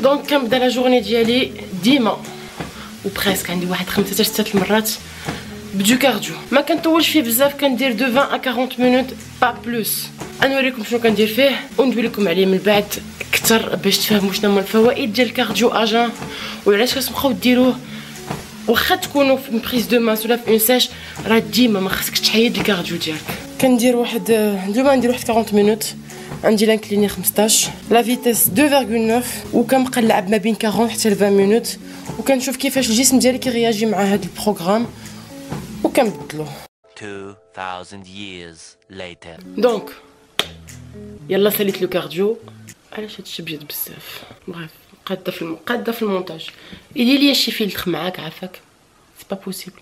دونك كنبدا لا جورني ديالي ديما وبريسك عندي واحد 5 حتى 6 المرات بدو كارديو. ما كنطولش فيه بزاف، كندير دو 20 ا 40 مينوت با بلوس. نوريكم شنو كندير فيه وندوي لكم عليه من بعد اكثر باش تفهموا شنو هما الفوائد ديال الكارديو اجان وعلاش كتبقاو ديروه. واخا تكونوا في بريز دو ماس ولا في اون ساج راه ديما ما خصكش تحيد الكارديو ديالك. كندير واحد اليوم ندير واحد 40 مينوت، عندي لانكليني 15 لا فيتيس 2.9 وكنبقى نلعب ما بين 40 حتى ل 20 مينوت وكنشوف كيفاش الجسم ديالي كيرياجي مع هذا البروغرام وكنبدلو. 2000 years later. دونك يلا ساليت لو كارديو. علاش هادشي ابيض بزاف؟ بغيف قاده في المونتاج. يدير ليا شي فيلتر معاك عافاك، سي با بوسيبل.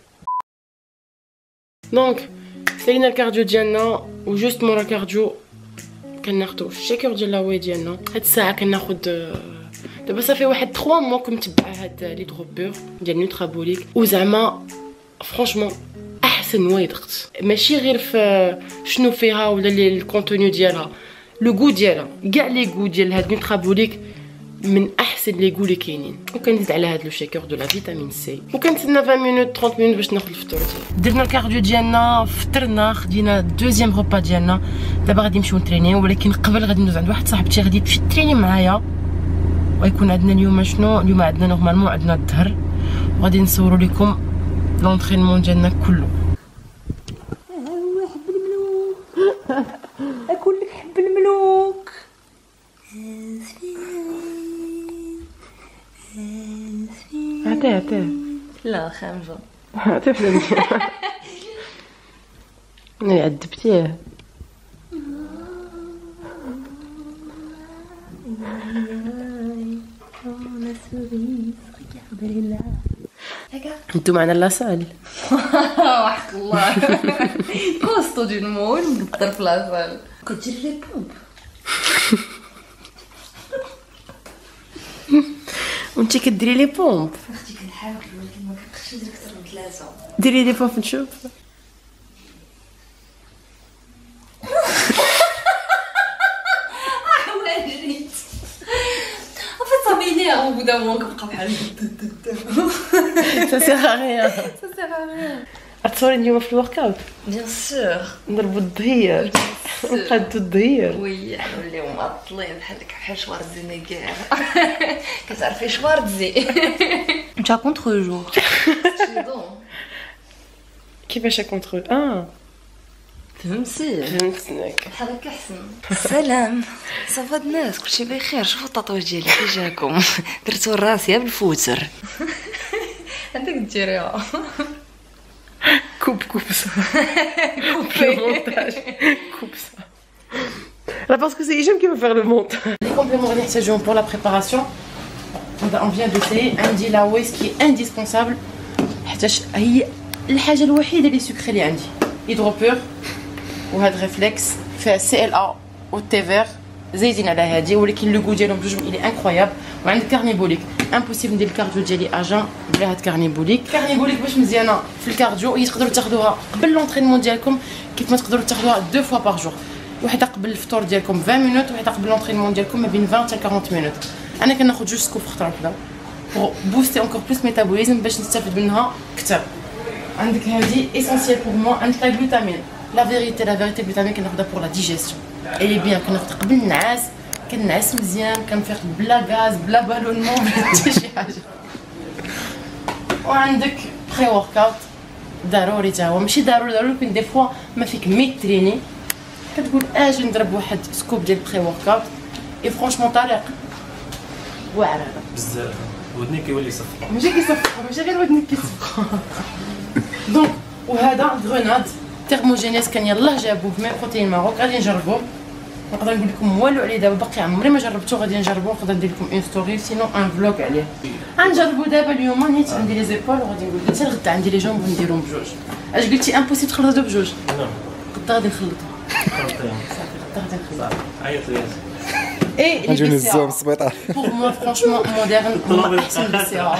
دونك سالينا الكارديو ديالنا وجوست مورا الكارديو كناخدو الشيكور ديال لاوي ديالنا. هاد الساعه كناخد دابا صافي واحد 3 موا كنتبع هاد لي دروبور ديال نوترابوليك وزعما فرانشمون احسن وايدغت. ماشي غير في شنو فيها ولا الكونتوني ديالها، لو غو ديالها كاع لي غو ديال هاد نوترابوليك من احسن لي غو اللي كاينين. وكنزيد على هاد لو شيكور دو لا فيتامين سي وكنتسنى 20 مينوت 30 مينوت باش ناخد الفطور ديالي. درنا الكارديو ديالنا، فطرنا، خدينا دوزيام روبا ديالنا. دابا غادي نمشيو نترينيو، ولكن قبل غادي ندوز عند واحد صاحبتي غادي تمشي تريني معايا. ويكون عندنا اليوم شنو؟ اليوم عندنا نورمالمون عندنا الظهر وغادي نصوروا لكم لونطرينمون ديالنا كله. حب الملوك اكل لك حب الملوك. عطيه لا خامجه عطيه فلان. انا عذبتيه. انتو معنا لاصال. وحق الله كوستو دي المول مقدر في لاصال كدير لي بوب. وانتي كديري لي بومب. اختي كنحاول ولكن ما كنقدرش ندير اكثر من 3. ديري لي بومب نشوف. جريت en fait ça m'énerve au bout d'un moment كنبقى بحال سا سيغ ريان. ça sert à rien. غتصوري اليوم في الورك اوت؟ bien sûr نضربو الظهير نقادو الظهير. وي نوليو معطلين بحال شوارزي نيغير. كتعرفي شوارزي جا كونتر جور. كيفاش كونتر فهمتي فهمتك. بحال هكا احسن. السلام صافا الناس كلشي بخير. شوفوا التطوير ديالي كي جاكم. درتو راسي بالفوتر. عندك ديريها كوب ça. Le montage. Coupe ça. Là parce que c'est Hicham qui va faire le montage. Les compléments اللي نحتاجوهم pour la préparation. On vient d'essayer عندي لا ويس qui est indispensable حيتاش هي الحاجة الوحيدة اللي سكري اللي عندي. هيدروبور وهاد ريفلكس فيها سي ال ا و تي فير زايدين على هادي ولكن لو غو ديالهم بجوج الي انكرويابل. وعندك كارنيبوليك امبوسيبل ندير الكارديو ديالي اجان بلا هاد كارنيبوليك. كارنيبوليك باش مزيانه في الكارديو هي تقدروا تاخذوها قبل لونطرينمون ديالكم كيف ما تقدروا تاخذوها 2 فوا بار جور. وحده قبل الفطور ديالكم 20 مينوت وحده قبل لونطرينمون ديالكم ما بين 20 حتى 40 مينوت. انا كناخذ جوج سكوب خطره وحده بور بوستي انكور بلوس ميتابوليزم باش نستافد منها كثر. عندك هادي اسونسيال بور موا. عندك لا غلوتامين. لا فيريتي الغلوتامين كناخذها بور لا ديجيستيون الي بيان. كناخذ قبل النعاس كنعس مزيان كنفيق بلا غاز بلا بالونمون بلا حتى شي حاجه. وعندك بري ورك اوت ضروري تا هو ماشي ضروري ولكن دي فوا ما فيك مي تريني كتقول اجي نضرب واحد سكوب ديال بري ورك اوت اي فرونشمون طريق واعر بزاف. ودني كيولي صفر. ماشي كيصفق ماشي غير ودنك كيصفق. دونك وهذا غروناد تيرموجينيس كان يلاه جابوه في بروتين ماروك غادي نجربوه. نقدر نقول لكم والو عليه دابا باقي عمري ما جربته غادي نجربو. نقدر ندير لكم اون ستوري سينو ان فلوغ عليه. غنجربو دابا اليوم نيت عندي لي زيبول وغادي نقول حتى الغدا عندي لي جونب ونديرهم بجوج. اش قلتي امبوسيبل تخلطو بجوج؟ نعم غدا غادي نخلطهم. صافي غدا غادي نخلطهم. عيط لي. اي نجيو نهزوهم السبيطار. بور موا فرانشمون موديرن هما احسن بي سي ا.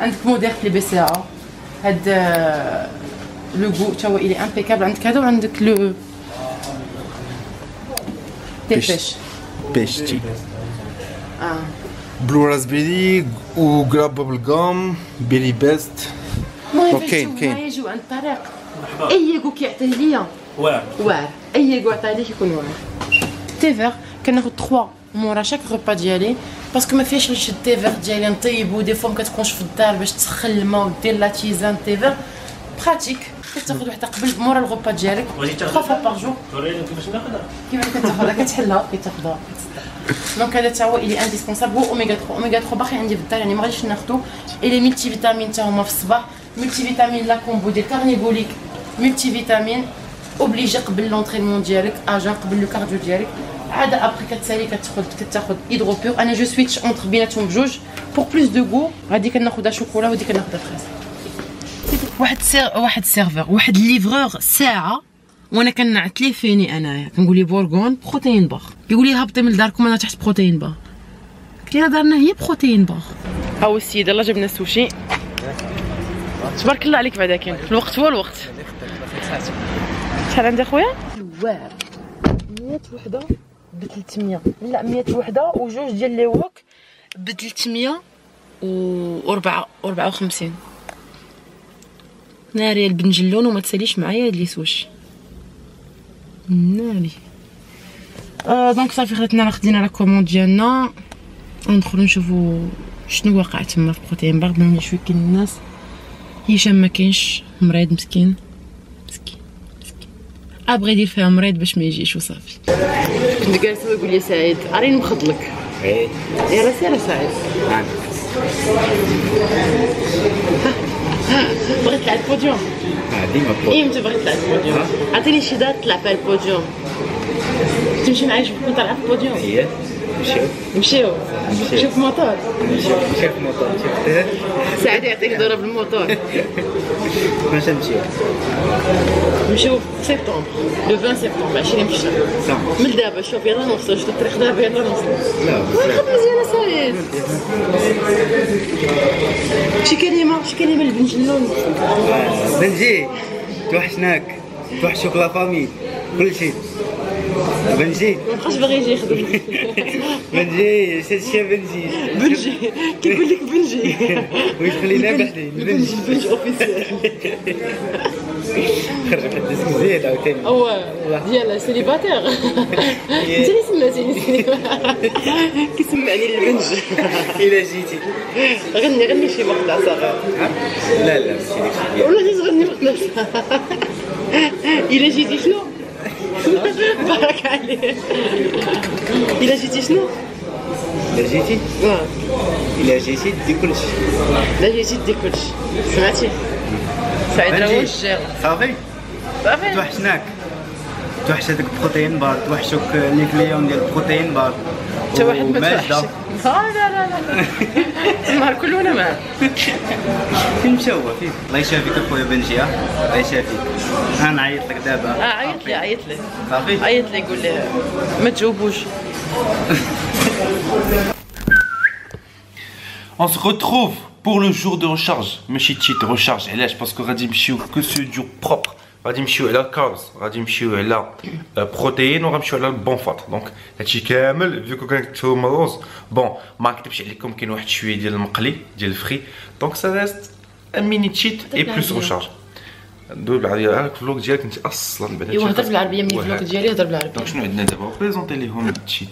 عندك موديرن لي بي سي ا هاد لو غو تا هو الي امبيكابل. عندك هذا وعندك لو دي بيش بيشتي اه بلو راسبيري وجراب بابل جام بيري بيست. المهم كاين يجوا عند الطريق اي كو كيعطيه ليا واعر اي كو عطاه ليه يكون واعر. تيفر كناخذ 3 مورا شاك غوبا ديالي باسكو ما فيهاش نشد تيفر ديالي نطيبو دي فوا مكتكونش في الدار باش تسخن الماء ودير لا تيزان تيفر براتيك. كتاخذ وحده قبل مورا الغوبا ديالك 3 فوا باغ جور. وريني كيفاش ناخذها. كيفاش كتاخذها كتحلها كتاخذها. دونك هذا تا هو الي انديسبونسابل. هو اوميغا 3 اوميغا 3 باقي عندي في الدار يعني ما غاديش ناخذو. لي ملتي فيتامين تا هما في الصباح ملتي فيتامين لا كومبو ديال كارنيبوليك ملتي فيتامين اوبليجي قبل لونطرينمون ديالك اجان قبل لو كارديو ديالك عاد ابري كتسالي كتاخذ هيدرو بيور. انا جو سويتش اونتر بيناتهم بجوج بور بلوس دو غو. هادي كناخذها شوكولا وهادي كناخذها فريز. واحد سيرفور واحد ليفرور ساعه وانا كنعت ليه فيني انايا كنقول ليه بورغون بروتين بار كيقول لي هبطي من داركم انا تحت بروتين بار. قلت ليه دارنا هي بروتين بار. ها هو السيد يلاه جبنا السوشي تبارك الله عليك بعدا كاين في الوقت هو الوقت. شحال عندي خويا؟ واعر 100 وحده ب 300 لا 100 وحده وجوج ديال لي ووك ب 354 ناري البنجلون وما تساليش معايا هاد لي سوشي ناري. دونك صافي خدينا خدينا لا كوموند ديالنا ندخلو نشوفو شنو واقع تما في بروتين بار. بان شويه كاين الناس هشام ما كاينش مريض مسكين ابغي يدير فيها مريض باش ما يجيش وصافي. كنت جالسه ويقول لي سعيد راني مخضلك يا راسي على سعيد بغيت تلعب البوديوم ديما امتى بغيت تلعب البوديوم؟ عطيني شي دات تلعب فيها البوديوم تمشي معايا شوف كنت تلعب البوديوم. هي نمشيو شوف موطور شوف موطور شفتها سعيد يعطيك ضرب الموطور. فاش نمشيو في سبتمبر لو 20 سبتمبر 20 في الشهر من دابا. شوف يلا نوصلوا شفت الطريق دابا يلا نوصلوا. لا مزيانه سعيد. شي كلمه للبنجلون. بنجي توحشناك توحشوك لا فامي كلشي. بنجي مابقاش باغي يجي يخدم. بنجي سيرشي بنجي كيقول لك بنجي ويخلينا بحدي البنج اوفيسيال. خرج واحد الاسم زيد عاوتاني هو ديال سيليباتير. انت اللي سميتيني كيسمعني البنج. الى جيتي غني شي مقطع صغير. لا ماشي داكشي ولا جيت غني مقطع. الى جيتي شنو؟ بارك عليك. الى جيتي شنو؟ الى جيتي الى جيتي دي كلشي. لا جيتي دي كلشي سمعتي؟ سعيد راه هو الجير. صافي توحشناك توحش هذاك بروتين بار توحشوك لي كليون ديال بروتين بار. حتى واحد ما توحش. لا النهار كله انا معاه. فين مشى هو فين؟ الله يشافيك اخويا بنجي. الله يشافيك. انا نعيط لك دابا. عيط لي صافي عيط لي قول لي ما تجاوبوش. On se retrouve pour le jour de recharge. ماشي تشيت recharge علاش باسكو غادي نمشيو كو سو جور بروبر. غادي نمشيو على الكاربز غادي نمشيو على بروتين وغنمشيو على البون فات. دونك هادشي كامل فيكو كنكتبو روز بون ما نكتبش عليكم كاين واحد شويه ديال المقلي ديال الفري. دونك سا ريست ان ميني تشيت اي بلوس recharge. ندوي بالعربيه. راك الفلوق ديالك انت اصلا بعدا ايوا هضر بالعربيه ملي الفلوق ديالي هضر بالعربيه. دونك شنو عندنا دابا بريزونتي ليهم التشيت.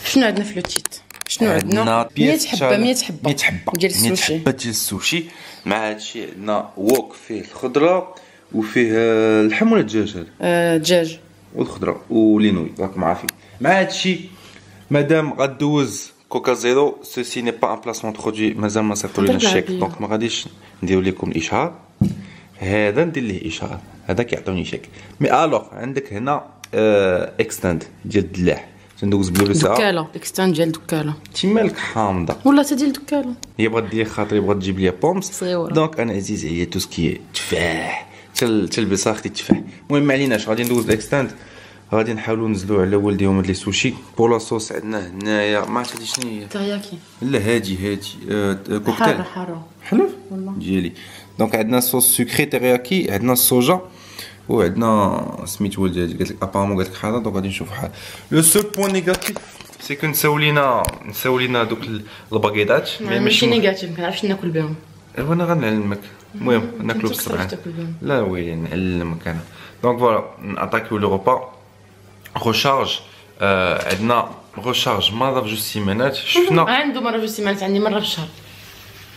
شنو عندنا في لو تيت؟ شنو عندنا 100 حبه 100 حبه ديال السوشي. 100 حبه ديال السوشي. مع هادشي عندنا ووك فيه الخضره وفيه اللحم ولا الدجاج هذا؟ دجاج والخضره ولينوي راكم عارفين. مع هادشي مادام غدوز كوكا زيرو سوسي ني با ان بلاسمون برودوي مازال ما صيفطوا لينا الشيك. دونك ما غاديش نديرو لكم الاشهار. هذا ندير ليه اشهار هذا كيعطوني شيك. مي الوغ عندك هنا اكستند ديال الدلاح تندوز بلو ريسا دكاله اكستند ديال دكاله. انت مالك حامضه ولا تا ديال دكاله. هي بغات دير خاطري بغات تجيب لي بومس صغيره. دونك انا عزيز عليا تو سكي تفاح تلبس اختي التفاح. المهم ما عليناش غادي ندوز الاكستند غادي نحاولوا ننزلوا على والديهم هاد لي سوشي. بور لا صوص عندنا هنايا ما عرفت هادي شنو هي. ترياكي. لا هادي كوكتيل حاره حلف ديالي. دونك عندنا صوص سكري ترياكي عندنا الصوجا وعندنا سميتو ولدي قالت لك ابارامون قالت لك حاره. دونك غادي نشوف حال لو سول بوين نيجاتيف سي كو نساو لينا دوك الباكيطات ماشي نيجاتيف، ما نعرفش ناكل بهم. وانا غنعلمك. المهم ناكلو بالصبع. لا ويلي نعلمك انا. دونك فوالا ناتاكيو لو روبا. ريشارج عندنا ريشارج مرة في 2 سيمانات. شفنا عنده مرة في 2 سيمانات، عندي مرة في الشهر.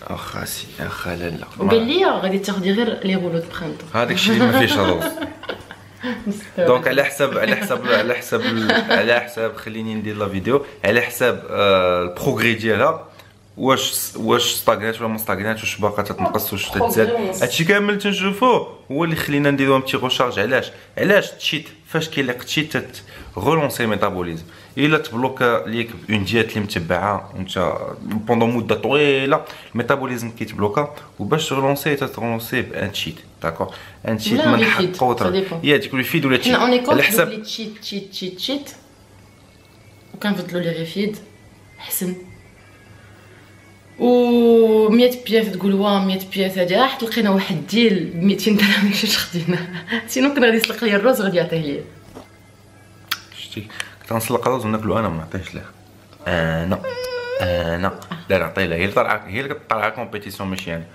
اخا سي اخا لا وقال لي غادي تاخدي غير لي غولو دو برينتون. هذاك الشيء اللي ما فيهش هضوص. دونك على حساب خليني ندير لا فيديو على حساب البروغري ديالها، واش ستاغنات ولا ما ستاغناتش، واش باقا تتنقص واش تتزاد. هادشي كامل تنشوفوه هو اللي خلينا نديرو ان بتي ريشارج. علاش تشيت فاش كيليق تشيت تغولونسي الميتابوليزم. الا تبلوكا ليك اون ديات اللي متبعه وانت بوندون مده طويله الميتابوليزم كيتبلوكا، وباش تغولونسي بان تشيت. داكور ان تشيت من حق يا ديك الفيد ولا تشيت على حساب تشيت وكنفضلوا لي ريفيد احسن. و 100 بياث تقول وا 100 بياث هادي راح تلقينا واحد ديال 200 درهم ماشي خدينا. سينو كان غادي يسلق لي الرز غادي يعطيه ليا. شتي كنت نسلق الرز وناكلو انا، ما نعطيهش ليه انا لا نعطيه لها. هي اللي كطلع كومبيتيسيون ماشي انا.